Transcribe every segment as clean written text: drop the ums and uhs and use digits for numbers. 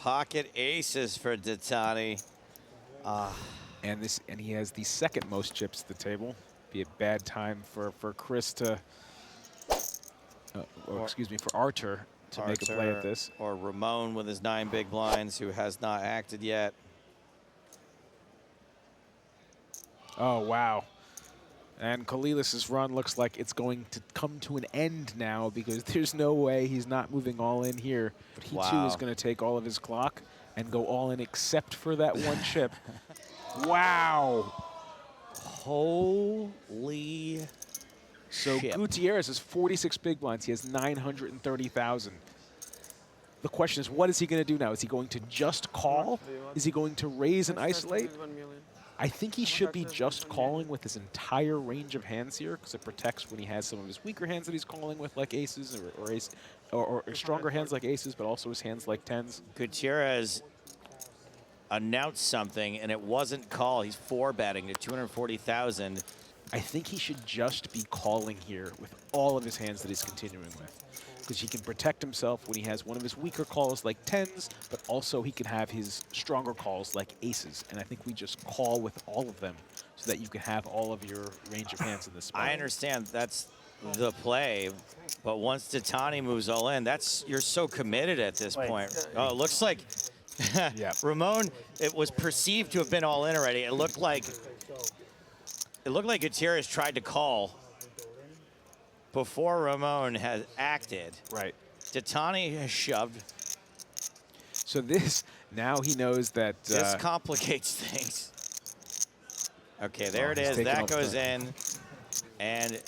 Pocket aces for Dattani. And he has the second most chips at the table. Be a bad time for Chris to, or excuse me, for Artur to make a play at this. Or Ramon with his 9 big blinds, who has not acted yet. Oh, wow. And Colillas' run looks like it's going to come to an end now because there's no way he's not moving all in here. But he too is going to take all of his clock and go all in except for that one chip. Wow. Holy So shit. Gutierrez has 46 big blinds. He has 930,000. The question is, what is he going to do now? Is he going to just call? Is he going to raise and isolate? I think he should be just calling with his entire range of hands here because it protects when he has some of his weaker hands that he's calling with, like aces or stronger hands like aces, but also his hands like tens. Gutierrez announced something, and it wasn't call. He's 4-betting to 240,000. I think he should just be calling here with all of his hands that he's continuing with, because he can protect himself when he has one of his weaker calls like tens, but also he can have his stronger calls like aces. And I think we just call with all of them so that you can have all of your range of hands in this spot. I understand that's the play, but once Dattani moves all in, you're so committed at this point. Oh, it looks like Yeah. Ramon, it was perceived to have been all in already. It looked like Gutierrez tried to call before Ramon has acted. Right. Dattani has shoved. So this, now he knows that... This complicates things. Okay, there it is. That goes in. And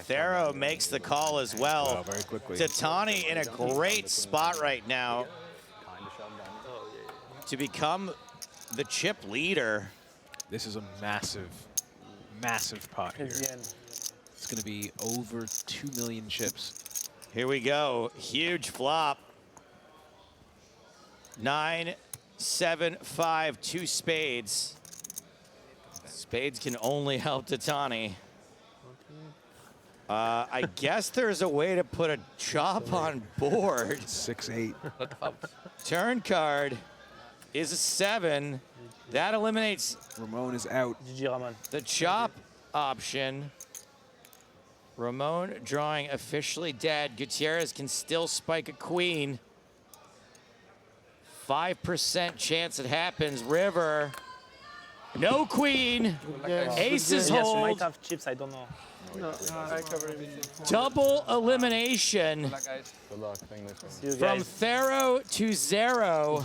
Thero makes the call as well. Wow, very quickly. Dattani in a great spot right now to become the chip leader. This is a massive, massive pot here. It's going to be over 2 million chips. Here we go. Huge flop. 9, 7, 5, 2 spades. Spades can only help Dattani. I guess there's a way to put a chop on board. 6-8. Turn card is a 7. That eliminates Ramon is out. the chop option. Ramon drawing officially dead. Gutierrez can still spike a queen. 5% chance it happens. River. No queen. Aces hold. Might have chips, I don't know. Double elimination Good luck. Thank you. See you from guys. Thero to 0.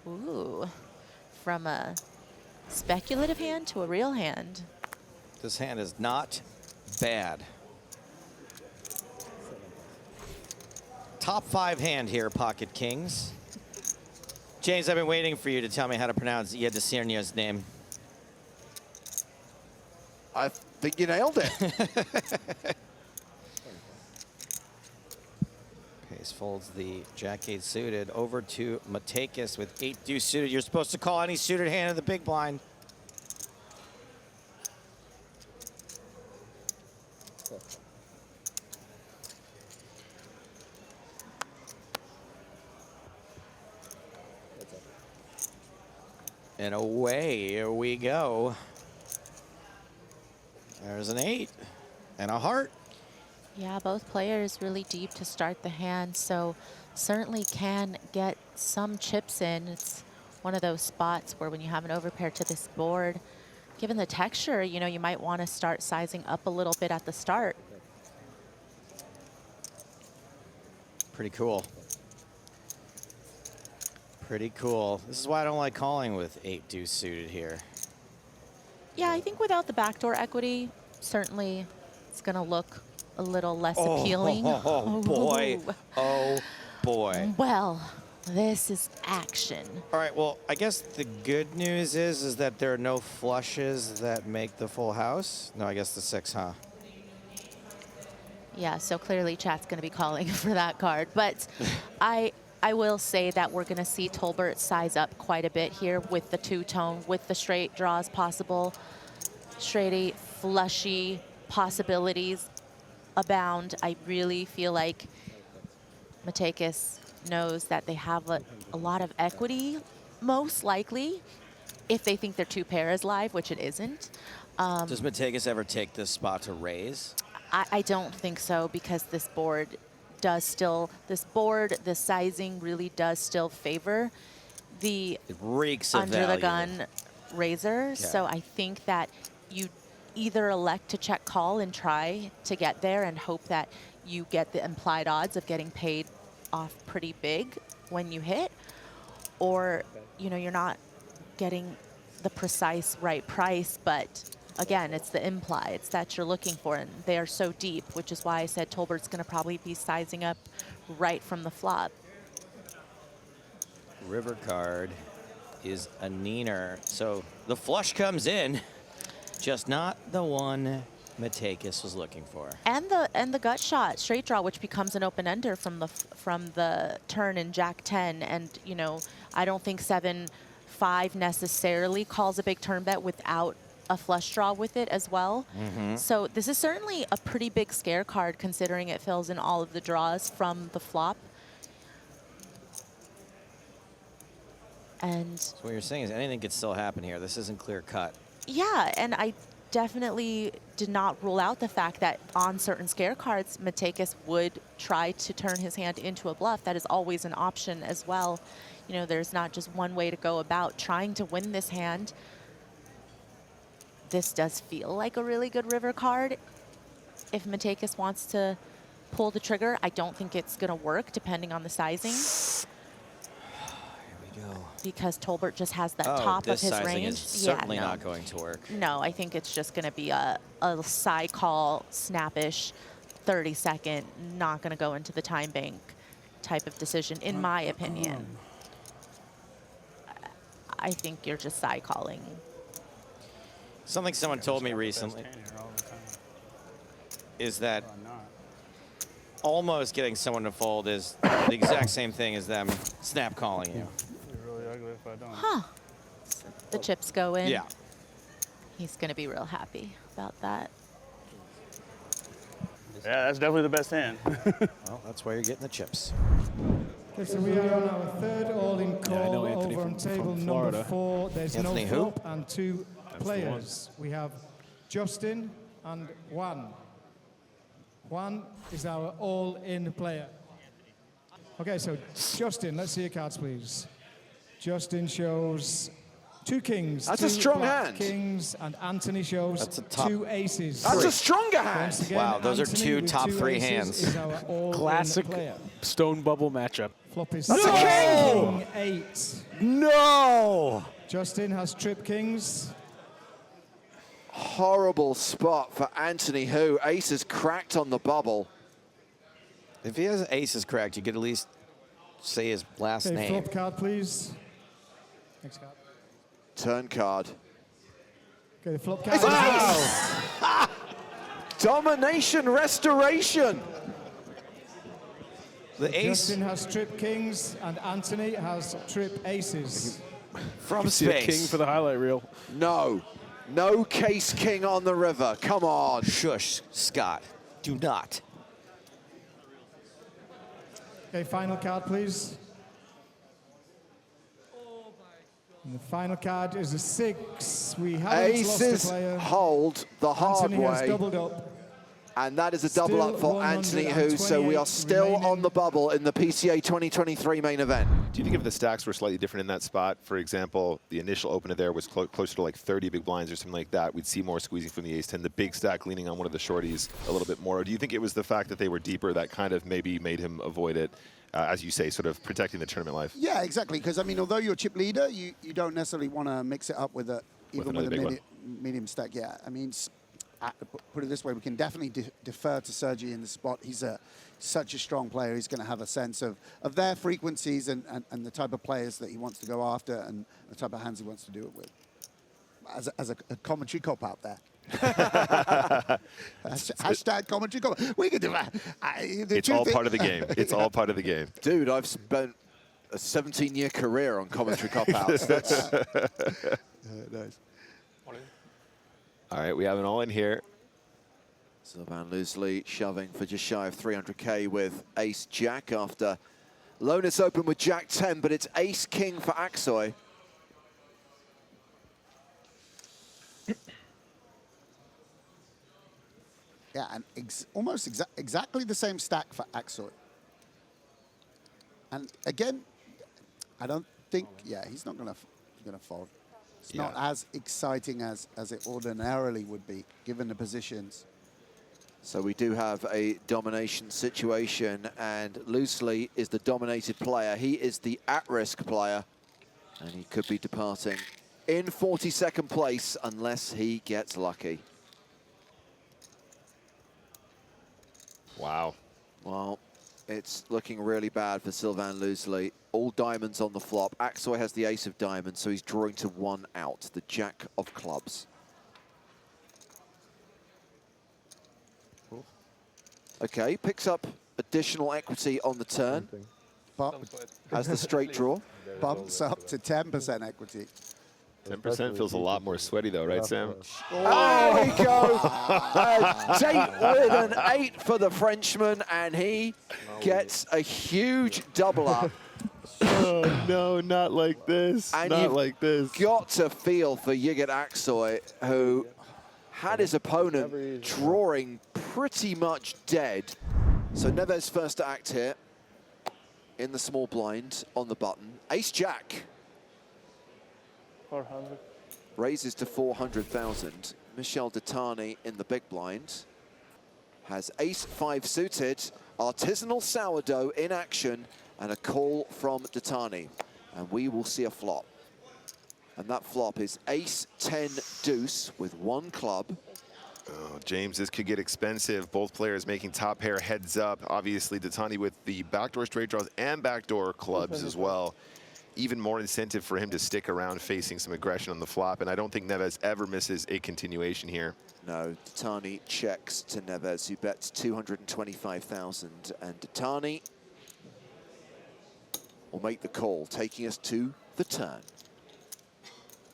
Ooh, from a speculative hand to a real hand. This hand is not bad. Top 5 hand here, Pocket Kings. James, I've been waiting for you to tell me how to pronounce Yedisirnia's name. I think you nailed it. Pace folds the Jack-8 suited over to Matakis with 8 deuce suited. You're supposed to call any suited hand in the big blind. And away we go. There's an 8 and a heart. Yeah, both players really deep to start the hand, so certainly can get some chips in. It's one of those spots where when you have an overpair to this board, given the texture, you know, you might want to start sizing up a little bit at the start. Pretty cool. Pretty cool. This is why I don't like calling with 8 deuce suited here. Yeah, I think without the backdoor equity, certainly it's going to look a little less appealing. Oh, boy. Oh, boy. Well, this is action. All right, well, I guess the good news is that there are no flushes that make the full house. No, I guess the 6, huh? Yeah, so clearly chat's going to be calling for that card. But I will say that we're going to see Tolbert size up quite a bit here with the two-tone, with the straight draws possible. Straight 8, flushy possibilities abound. I really feel like Matakis knows that they have a lot of equity, most likely, if they think their 2-pair is live, which it isn't. Does Matakis ever take this spot to raise? I don't think so, because this board does still, the sizing really does still favor the It reeks of under value. the gun raiser. Okay. So I think that you either elect to check call and try to get there and hope that you get the implied odds of getting paid off pretty big when you hit, or you're not getting the precise right price, but again, it's the implieds that you're looking for, and they are so deep, which is why I said Tolbert's going to probably be sizing up right from the flop. River card is a neener. So the flush comes in, just not the one Matakis was looking for. And the gut shot straight draw, which becomes an open ender from the turn in Jack 10, and I don't think 7-5 necessarily calls a big turn bet without a flush draw with it as well. So this is certainly a pretty big scare card, considering it fills in all of the draws from the flop. And So what you're saying is anything could still happen here. This isn't clear cut. yeah, and I definitely did not rule out the fact that on certain scare cards, Matakis would try to turn his hand into a bluff. That is always an option as well. There's not just one way to go about trying to win this hand. This does feel like a really good river card. If Matakis wants to pull the trigger, I don't think it's going to work, depending on the sizing. Here we go. Because Tolbert just has that top of his this sizing range. is certainly not going to work. No, I think it's just going to be a side call, snappish, 30-second, not going to go into the time bank type of decision, in my opinion. I think you're just side calling. Something someone told me recently is that almost getting someone to fold is the exact same thing as them snap calling you. Huh. So the chips go in. Yeah. He's going to be real happy about that. Yeah, that's definitely the best hand. Well, that's why you're getting the chips. Okay, so we are on our third all-in call Anthony over on from table Florida. number 4. There's Anthony no who? flop and 2 players. We have Justin and Juan. Juan is our all-in player. Okay, so Justin, let's see your cards, please. Justin shows 2 kings. That's 2 a strong black hand. kings, and Anthony shows That's a top. 2 aces. That's a stronger hand. Once again, Wow, those are Anthony 2 with top 2 3 aces hands. is our all-in Classic player. stone bubble matchup. Flop is That's a king! King 8. No! Justin has trip kings. Horrible spot for Anthony, who aces cracked on the bubble. If he has aces cracked, you could at least say his last Okay, name. flop card, please. Next card. Turn card. Okay, the flop card. It's an ace! Domination restoration. The ace Justin has trip kings, and Anthony has trip aces. from See the king space. for the highlight reel. No. No case king on the river. Come on. Shush, Scott. Do not. Okay, final card, please. And the final card is a 6. We haven't lost a Aces player. hold the hard Anthony has way. doubled up. And that is a double Still up for Anthony, who, so we are still remaining. on the bubble in the PCA 2023 main event. Do you think if the stacks were slightly different in that spot, for example, the initial opener there was closer to like 30 big blinds or something like that, we'd see more squeezing from the ace-10, the big stack leaning on one of the shorties a little bit more? Or do you think it was the fact that they were deeper that kind of maybe made him avoid it, as you say, sort of protecting the tournament life? Yeah, exactly. Because I mean, although you're a chip leader, you don't necessarily want to mix it up with a another big one. medium stack. Yeah, I mean, put it this way, we can definitely defer to Sergi in the spot. He's such a strong player. He's going to have a sense of their frequencies and the type of players that he wants to go after and the type of hands he wants to do it with. As a commentary cop out there. Hashtag commentary cop. We could do that. It's all part of the game. It's all part of the game. Dude, I've spent a 17-year career on commentary cop-outs. That's Nice. All right, we have an all in here. So Van Loosli shoving for just shy of 300K with ace-jack after Lonus open with Jack 10, but it's Ace King for Aksoy. Yeah, and almost exactly the same stack for Aksoy. And again, I don't think, yeah, he's not gonna fold. It's not as exciting as it ordinarily would be, given the positions. So we do have a domination situation, and Loosli is the dominated player. He is the at-risk player, and he could be departing in 42nd place unless he gets lucky. Wow. Well, it's looking really bad for Sylvain Loosli. All diamonds on the flop. Aksoy has the ace of diamonds, so he's drawing to one out, the jack of clubs. Okay, picks up additional equity on the turn. Has the straight draw. Bumps up to 10% equity. 10% feels a lot more sweaty though, right, Sam? Oh, there we go. A date with an 8 for the Frenchman, and he gets a huge double up. Oh, no, not like this. And not like this. Got to feel for Yigat Aksoy, who had his opponent drawing pretty much dead. So Neves first to act here in the small blind on the button. Ace-Jack. 400. Raises to 400,000. Michel Dattani in the big blind. Has ace-5 suited. Artisanal sourdough in action. And a call from Dattani. And we will see a flop. And that flop is ace-10 deuce with one club. Oh, James, this could get expensive. Both players making top pair heads up. Obviously, Dattani with the backdoor straight draws and backdoor clubs as well. Even more incentive for him to stick around facing some aggression on the flop. And I don't think Neves ever misses a continuation here. No, Dattani checks to Neves, who bets 225,000. And Dattani will make the call, taking us to the turn.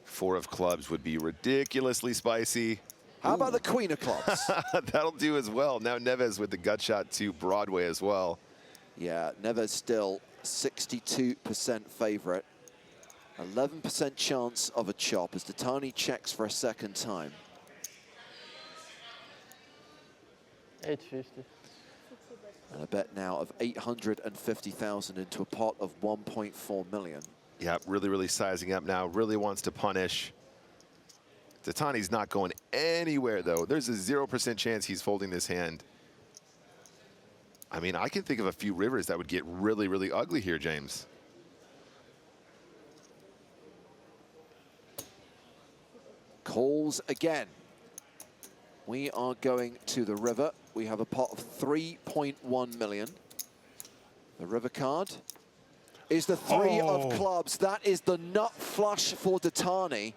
4 of clubs would be ridiculously spicy. How about the queen of clubs? That'll do as well. Now Neves with the gut shot to Broadway as well. Yeah, Neves still 62% favorite. 11% chance of a chop as Dattani checks for a second time. 850. And a bet now of 850,000 into a pot of 1.4 million. Yeah, really sizing up now. Really wants to punish. Dattani's not going anywhere, though. There's a 0% chance he's folding this hand. I mean, I can think of a few rivers that would get really ugly here, James. Calls again. We are going to the river. We have a pot of 3.1 million. The river card is the 3 of clubs. That is the nut flush for Dattani.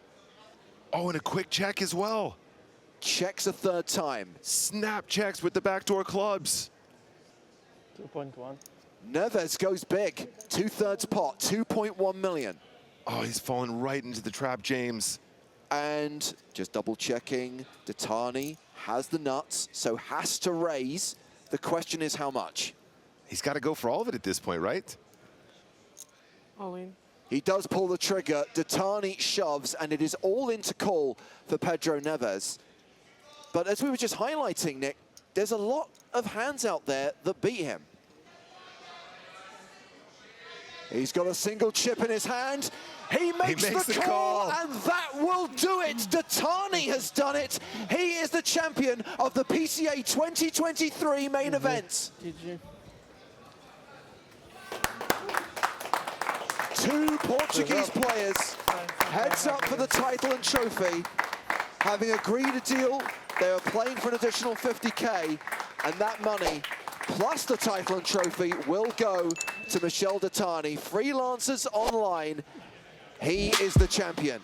Oh, and a quick check as well. Checks a third time. Snap checks with the backdoor clubs. 2.1. Neves goes big. 2/3 pot, 2.1 million. Oh, he's fallen right into the trap, James. And just double checking, Dattani has the nuts, so has to raise. The question is how much? He's got to go for all of it at this point, right? All in. He does pull the trigger. Dattani shoves, and it is all in to call for Pedro Neves. But as we were just highlighting, Nick, there's a lot of hands out there that beat him. He's got a single chip in his hand. He makes the call, and that will do it. Dattani has done it. He is the champion of the PCA 2023 main event. GG. 2 Portuguese players heads up for the title and trophy. Having agreed a deal, they are playing for an additional 50K, and that money, plus the title and trophy, will go to Michel Dattani. Freelancers Online, he is the champion.